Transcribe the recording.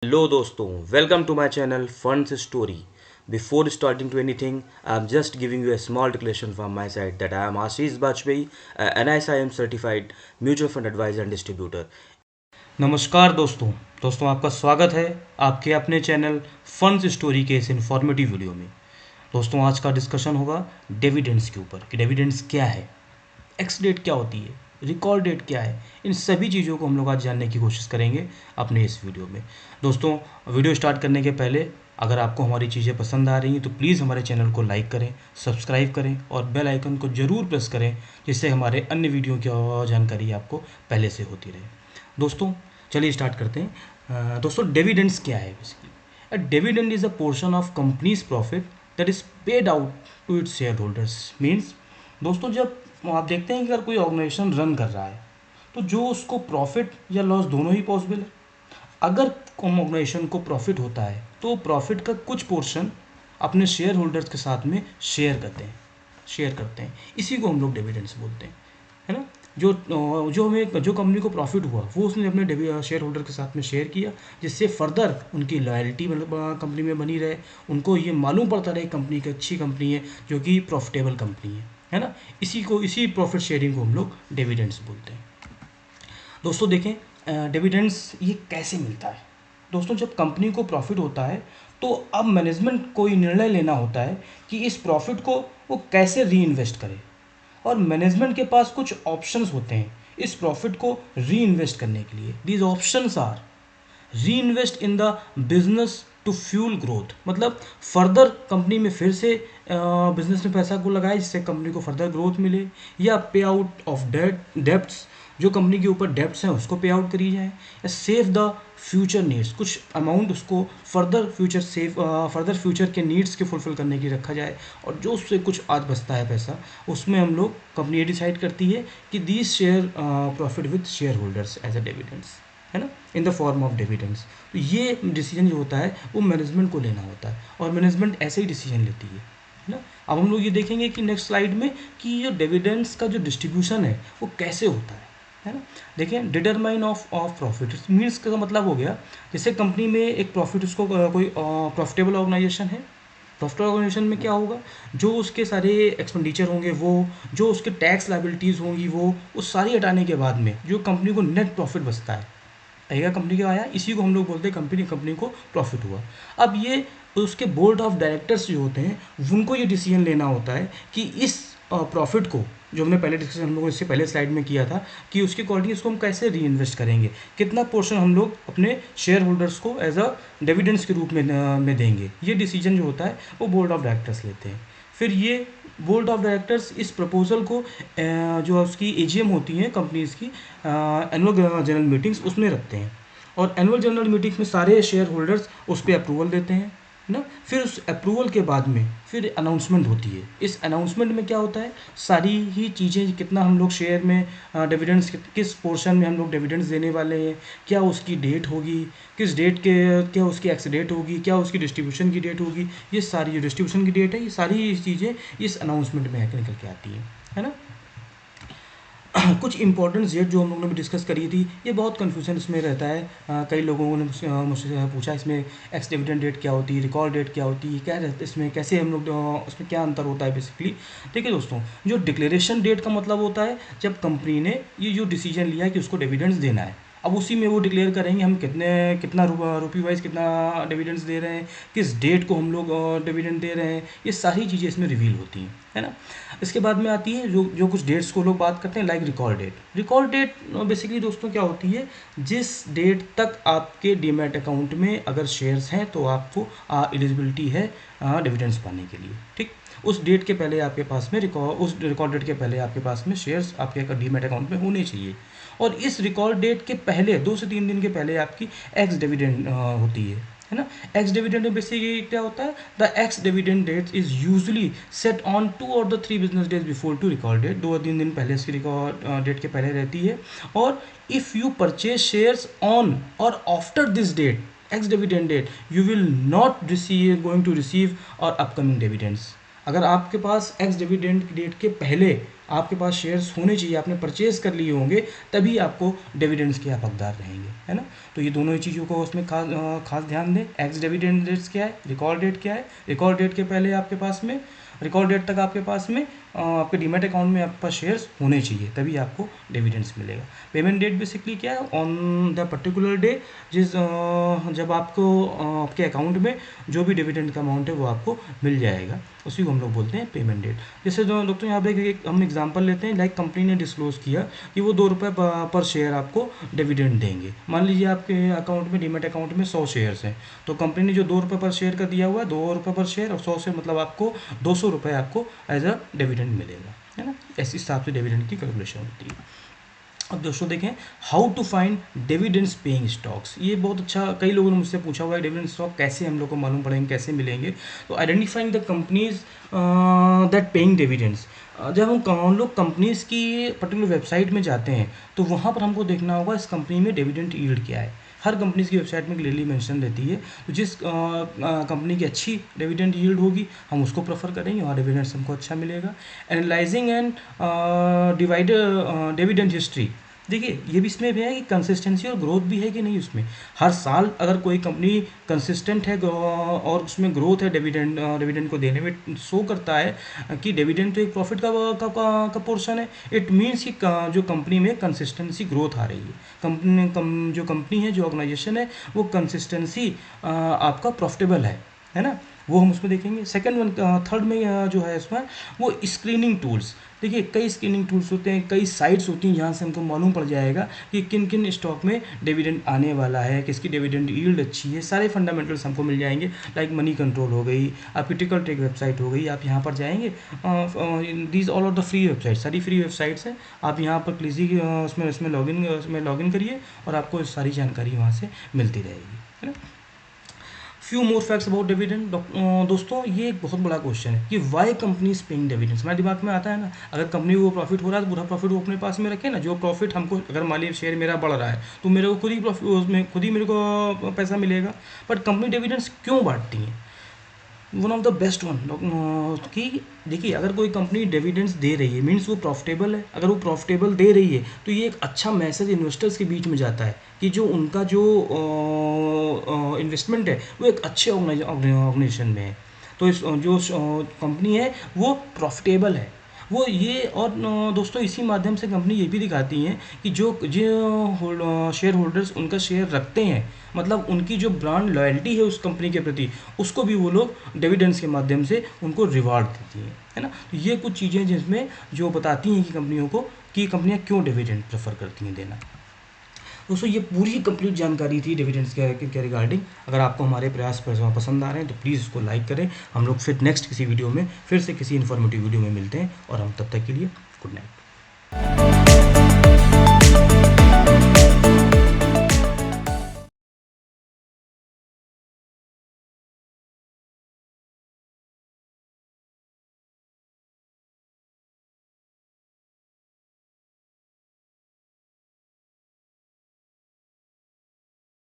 Hello दोस्तों, welcome to my channel Funds Story. Before starting to anything, I'm just giving you a small declaration from my side that I am Ashish Bajpayee, an NISIM certified mutual fund advisor and distributor. नमस्कार दोस्तों आपका स्वागत है आपके अपने channel funds story के इस informative video में। दोस्तों आज का डिस्कशन होगा डिविडेंड्स के ऊपर कि डिविडेंड्स क्या है, एक्स डेट क्या होती है, रिकॉर्ड डेट क्या है। इन सभी चीज़ों को हम लोग आज जानने की कोशिश करेंगे अपने इस वीडियो में। दोस्तों वीडियो स्टार्ट करने के पहले अगर आपको हमारी चीज़ें पसंद आ रही हैं तो प्लीज़ हमारे चैनल को लाइक करें, सब्सक्राइब करें और बेल आइकन को ज़रूर प्रेस करें, जिससे हमारे अन्य वीडियो की जानकारी आपको पहले से होती रहे। दोस्तों चलिए स्टार्ट करते हैं। दोस्तों डिविडेंड्स क्या है basically? A dividend is a portion of companies profit that is paid out to its shareholders. Means दोस्तों जब आप देखते हैं कि अगर कोई ऑर्गेनाइजेशन रन कर रहा है तो जो उसको प्रॉफिट या लॉस दोनों ही पॉसिबल है। अगर ऑर्गेनाइजेशन को प्रॉफिट होता है तो प्रॉफिट का कुछ पोर्शन अपने शेयर होल्डर्स के साथ में शेयर करते हैं। इसी को हम लोग डिविडेंड्स बोलते हैं, है ना। जो कंपनी को प्रॉफिट हुआ वो उसने अपने शेयर होल्डर के साथ में शेयर किया, जिससे फर्दर उनकी लॉयल्टी मतलब कंपनी में बनी रहे, उनको ये मालूम पड़ता रहे कंपनी की अच्छी कंपनी है जो कि प्रॉफिटेबल कंपनी है ना। इसी प्रॉफिट शेयरिंग को हम लोग डिविडेंड्स बोलते हैं। दोस्तों देखें डिविडेंड्स ये कैसे मिलता है। दोस्तों जब कंपनी को प्रॉफिट होता है तो अब मैनेजमेंट को ये निर्णय लेना होता है कि इस प्रॉफिट को वो कैसे री इन्वेस्ट करे, और मैनेजमेंट के पास कुछ ऑप्शंस होते हैं इस प्रॉफिट को री इन्वेस्ट करने के लिए। These options are reinvest in the business to fuel growth, मतलब फर्दर कंपनी में फिर से बिजनेस में पैसा को लगाए जिससे कंपनी को फर्दर ग्रोथ मिले, या पे आउट ऑफ डेब्ट्स, जो कंपनी के ऊपर डेब्ट्स हैं उसको पे आउट करी जाए, या सेव द फ्यूचर नीड्स, कुछ अमाउंट उसको फर्दर फ्यूचर के नीड्स के फुलफिल करने की रखा जाए, और जो उससे कुछ आज बचता है पैसा उसमें हम लोग कंपनी ये डिसाइड करती है कि these share profit with shareholders as a dividends, है ना, in the form of dividends. तो ये डिसीजन जो होता है वो मैनेजमेंट को लेना होता है और मैनेजमेंट ऐसे ही डिसीजन लेती है ना। अब हम लोग ये देखेंगे कि नेक्स्ट स्लाइड में कि ये डिविडेंड्स का जो डिस्ट्रीब्यूशन है वो कैसे होता है ना। देखिए डिटरमाइन ऑफ प्रॉफिट मीन्स का मतलब हो गया, जैसे कंपनी में एक प्रॉफिट उसको कोई प्रॉफिटेबल ऑर्गेनाइजेशन है, प्रॉफिट ऑर्गेनाइजेशन में क्या होगा, जो उसके सारे एक्सपेंडिचर होंगे वो, जो उसके टैक्स लाइबिलिटीज़ होंगी वो सारी हटाने के बाद में जो कंपनी को नेट प्रॉफिट बचता है, आएगा कंपनी का आया, इसी को हम लोग बोलते हैं कंपनी को प्रॉफिट हुआ। अब ये उसके बोर्ड ऑफ डायरेक्टर्स जो होते हैं उनको ये डिसीजन लेना होता है कि इस प्रॉफिट को, जो हमने पहले डिस्कशन हम लोगों ने इससे पहले स्लाइड में किया था, कि उसके अकॉर्डिंग इसको हम कैसे री इन्वेस्ट करेंगे, कितना पोर्शन हम लोग अपने शेयर होल्डर्स को एज अ डिविडेंड्स के रूप में देंगे। ये डिसीजन जो होता है वो बोर्ड ऑफ डायरेक्टर्स लेते हैं। फिर ये बोर्ड ऑफ डायरेक्टर्स इस प्रपोजल को जो उसकी एजीएम होती है कंपनीज की एनुअल जनरल मीटिंग्स उसमें रखते हैं, और एनुअल जनरल मीटिंग्स में सारे शेयर होल्डर्स उस पर अप्रूवल देते हैं ना। फिर उस अप्रूवल के बाद में फिर अनाउंसमेंट होती है। इस अनाउंसमेंट में क्या होता है, सारी ही चीज़ें, कितना हम लोग शेयर में डिविडेंड्स, किस पोर्शन में हम लोग डिविडेंड्स देने वाले हैं, क्या उसकी डेट होगी, किस डेट के, क्या उसकी एक्स डेट होगी, क्या उसकी डिस्ट्रीब्यूशन की डेट होगी, ये सारी जो डिस्ट्रीब्यूशन की डेट है ये सारी चीज़ें इस अनाउंसमेंट में निकल के आती हैं, है ना। कुछ इंपॉर्टेंट डेट जो हम लोगों ने भी डिस्कस करी थी, ये बहुत कन्फ्यूजन इसमें रहता है। कई लोगों ने मुझसे पूछा इसमें एक्स डिविडेंड डेट क्या होती है, रिकॉर्ड डेट क्या होती है, क्या रहता है इसमें, कैसे हम लोग उसमें क्या अंतर होता है बेसिकली। देखिए दोस्तों, जो डिक्लेरेशन डेट का मतलब होता है जब कंपनी ने ये जो डिसीजन लिया है कि उसको डिविडेंड्स देना है, अब उसी में वो डिक्लेयर करेंगे हम कितना रुपी वाइज कितना डिविडेंड्स दे रहे हैं, किस डेट को हम लोग डिविडेंड दे रहे हैं, ये सारी चीज़ें इसमें रिवील होती हैं, है ना। इसके बाद में आती है जो जो कुछ डेट्स को लोग बात करते हैं, like record date. Record date basically दोस्तों क्या होती है, जिस डेट तक आपके डीमैट अकाउंट में अगर शेयर्स हैं तो आपको एलिजिबिलिटी है डिविडेंड्स पाने के लिए, ठीक। उस डेट के पहले आपके पास में उस रिकॉर्ड डेट के पहले आपके पास में शेयर्स आपके डीमैट अकाउंट में होने चाहिए, और इस रिकॉर्ड डेट के पहले 2 से 3 दिन के पहले आपकी एक्स डिविडेंड होती है ना। एक्स डिविडेंड में बेसिकली क्या होता है, the ex dividend date is usually set on 2 और 3 business days before to record date, 2 या 3 दिन पहले इसकी रिकॉर्ड डेट के पहले रहती है। और if you purchase shares on or after this date, ex dividend date, you will not going to receive or upcoming dividends. अगर आपके पास एक्स डिविडेंड की डेट के पहले आपके पास शेयर्स होने चाहिए, आपने परचेज कर लिए होंगे, तभी आपको डिविडेंड्स के आप हकदार रहेंगे, है ना। तो ये दोनों ही चीज़ों को उसमें खास ध्यान दें। एक्स डिविडेंड डेट्स क्या है, रिकॉर्ड डेट क्या है, रिकॉर्ड डेट के पहले आपके पास में, रिकॉर्ड डेट तक आपके पास में आपके डीमैट अकाउंट में आपके पास शेयर्स होने चाहिए, तभी आपको डिविडेंड्स मिलेगा। पेमेंट डेट बेसिकली क्या है, ऑन द पर्टिकुलर डे, जब आपको आपके अकाउंट में जो भी डिविडेंड का अमाउंट है वो आपको मिल जाएगा, उसी को हम लोग बोलते हैं पेमेंट डेट। जैसे दोस्तों यहाँ पे हम एग्जांपल लेते हैं, लाइक कंपनी ने डिस्क्लोज किया कि वो 2 रुपये पर शेयर आपको डिविडेंड देंगे। मान लीजिए आपके अकाउंट में, डीमैट अकाउंट में 100 शेयर्स हैं, तो कंपनी ने जो 2 रुपये पर शेयर का दिया हुआ है, 2 रुपये पर शेयर, और 100 से मतलब आपको 200 रुपये आपको एज अ डिविडेंड मिलेगा, है ना। इस हिसाब से डिविडेंड की कैलकुलेशन होती है। अब दोस्तों देखें, how to find dividends paying stocks. ये बहुत अच्छा, कई लोगों ने मुझसे पूछा हुआ है डिविडेंड स्टॉक कैसे हम लोग को मालूम पड़ेंगे, कैसे मिलेंगे। तो identifying the companies that paying dividends. जब हम लोग कंपनीज की पर्टिकुलर वेबसाइट में जाते हैं तो वहाँ पर हमको देखना होगा इस कंपनी में डिविडेंड यील्ड क्या है। हर कंपनीज की वेबसाइट में क्लियरली मेंशन रहती है, तो जिस कंपनी की अच्छी डिविडेंड यील्ड होगी हम उसको प्रेफर करेंगे, वहाँ डिविडेंड्स हमको अच्छा मिलेगा। Analysing and dividend history. देखिए ये भी इसमें भी है कि कंसिस्टेंसी और ग्रोथ भी है कि नहीं उसमें। हर साल अगर कोई कंपनी कंसिस्टेंट है और उसमें ग्रोथ है, डिविडेंड को देने में शो करता है कि डिविडेंड तो एक प्रॉफिट का पोर्शन है, इट मीन्स कि जो कंपनी में कंसिस्टेंसी ग्रोथ आ रही है, जो कंपनी है, जो ऑर्गेनाइजेशन है, वो कंसिस्टेंसी आपका प्रॉफिटेबल है ना, वो हम उसमें देखेंगे। थर्ड में जो है इसमें वो स्क्रीनिंग टूल्स। देखिए कई स्क्रीनिंग टूल्स होते हैं, कई साइट्स होती हैं जहाँ से हमको मालूम पड़ जाएगा कि किन किन स्टॉक में डिविडेंड आने वाला है, किसकी डिविडेंड यील्ड अच्छी है, सारे फंडामेंटल्स हमको मिल जाएंगे। लाइक मनी कंट्रोल हो गई, आपकी टिकल टेक वेबसाइट हो गई, आप यहाँ पर जाएंगे, these all are the free website, सारी फ्री वेबसाइट्स हैं, आप यहाँ पर कीजिए, उसमें लॉगिन करिए और आपको सारी जानकारी वहाँ से मिलती रहेगी, है ना। Few more facts about dividend. दोस्तों ये एक बहुत बड़ा क्वेश्चन है कि why company is paying dividends. हमारे दिमाग में आता है ना, अगर कंपनी को प्रॉफिट हो रहा है तो पूरा प्रॉफिट वो अपने पास में रखे ना, जो प्रॉफिट हमको, अगर मान लीजिए शेयर मेरा बढ़ रहा है तो मेरे को खुद ही प्रॉफिट, उसमें खुद ही मेरे को पैसा मिलेगा। बट कंपनी डिविडेंड्स क्यों बांटती हैं? One of the best one कि देखिए अगर कोई कंपनी डिविडेंड्स दे रही है मीन्स वो प्रॉफिटेबल है। अगर वो प्रॉफिटेबल दे रही है तो ये एक अच्छा मैसेज इन्वेस्टर्स के बीच में जाता है कि जो उनका जो इन्वेस्टमेंट है वो एक अच्छे ऑर्गेनाइजेशन में है, तो इस जो कंपनी है वो प्रॉफिटेबल है वो ये। और दोस्तों इसी माध्यम से कंपनी ये भी दिखाती हैं कि जो शेयर होल्डर्स उनका शेयर रखते हैं, मतलब उनकी जो ब्रांड लॉयल्टी है उस कंपनी के प्रति, उसको भी वो लोग डिविडेंड्स के माध्यम से उनको रिवार्ड देती हैं, है ना। तो ये कुछ चीज़ें जिसमें जो बताती हैं कि कंपनियों को कि कंपनियां क्यों डिविडेंड प्रेफर करती हैं देना। दोस्तों ये पूरी कंप्लीट जानकारी थी डिविडेंड्स के रिगार्डिंग। अगर आपको हमारे प्रयास पसंद आ रहे हैं तो प्लीज़ इसको लाइक करें। हम लोग फिर नेक्स्ट किसी वीडियो में फिर से किसी इन्फॉर्मेटिव वीडियो में मिलते हैं, और हम तब तक के लिए गुड नाइट।